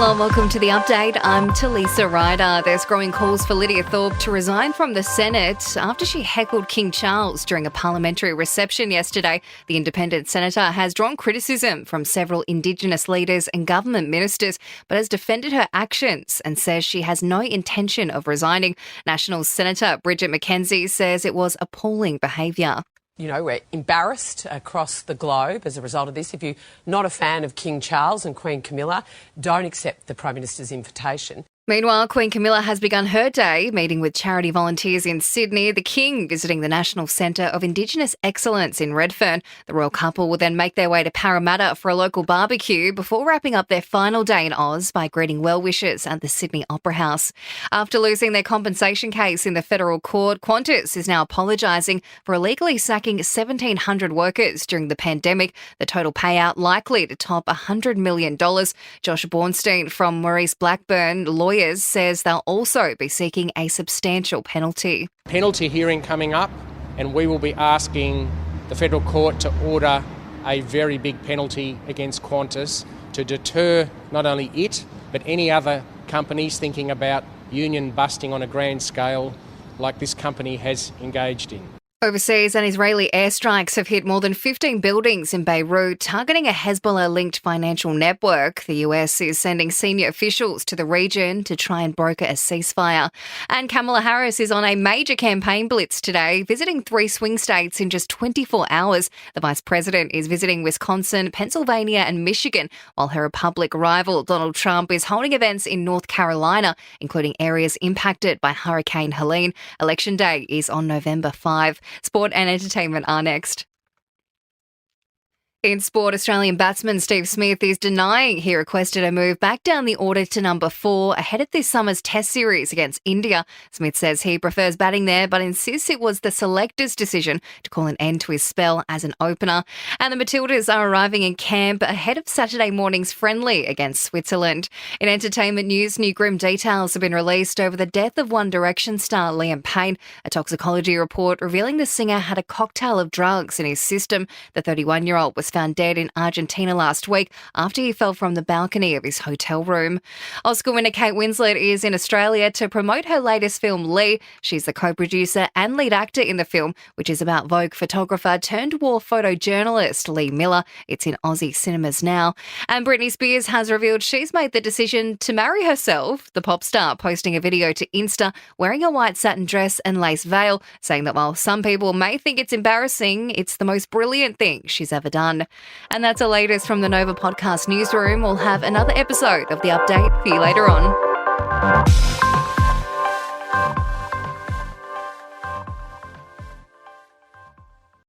Hello and welcome to The Update. I'm Talisa Ryder. There's growing calls for Lidia Thorpe to resign from the Senate after she heckled King Charles during a parliamentary reception yesterday. The independent senator has drawn criticism from several Indigenous leaders and government ministers, but has defended her actions and says she has no intention of resigning. National Senator Bridget McKenzie says it was appalling behaviour. You know, we're embarrassed across the globe as a result of this. If you're not a fan of King Charles and Queen Camilla, don't accept the Prime Minister's invitation. Meanwhile, Queen Camilla has begun her day meeting with charity volunteers in Sydney, the King visiting the National Centre of Indigenous Excellence in Redfern. The royal couple will then make their way to Parramatta for a local barbecue before wrapping up their final day in Oz by greeting well-wishers at the Sydney Opera House. After losing their compensation case in the federal court, Qantas is now apologising for illegally sacking 1,700 workers during the pandemic, the total payout likely to top $100 million. Josh Bornstein from Maurice Blackburn Lawyers says they'll also be seeking a substantial penalty. Penalty hearing coming up, and we will be asking the federal court to order a very big penalty against Qantas to deter not only it, but any other companies thinking about union busting on a grand scale like this company has engaged in. Overseas, and Israeli airstrikes have hit more than 15 buildings in Beirut, targeting a Hezbollah-linked financial network. The US is sending senior officials to the region to try and broker a ceasefire. And Kamala Harris is on a major campaign blitz today, visiting 3 swing states in just 24 hours. The Vice President is visiting Wisconsin, Pennsylvania and Michigan, while her Republican rival Donald Trump is holding events in North Carolina, including areas impacted by Hurricane Helene. Election Day is on November 5. Sport and entertainment are next. In sport, Australian batsman Steve Smith is denying he requested a move back down the order to number 4 ahead of this summer's Test series against India. Smith says he prefers batting there, but insists it was the selector's decision to call an end to his spell as an opener. And the Matildas are arriving in camp ahead of Saturday morning's friendly against Switzerland. In entertainment news, new grim details have been released over the death of One Direction star Liam Payne. A toxicology report revealing the singer had a cocktail of drugs in his system. The 31-year-old was found dead in Argentina last week after he fell from the balcony of his hotel room. Oscar winner Kate Winslet is in Australia to promote her latest film, Lee. She's the co-producer and lead actor in the film, which is about Vogue photographer turned war photojournalist Lee Miller. It's in Aussie cinemas now. And Britney Spears has revealed she's made the decision to marry herself, the pop star posting a video to Insta wearing a white satin dress and lace veil, saying that while some people may think it's embarrassing, it's the most brilliant thing she's ever done. And that's the latest from the Nova Podcast newsroom. We'll have another episode of The Update for you later on.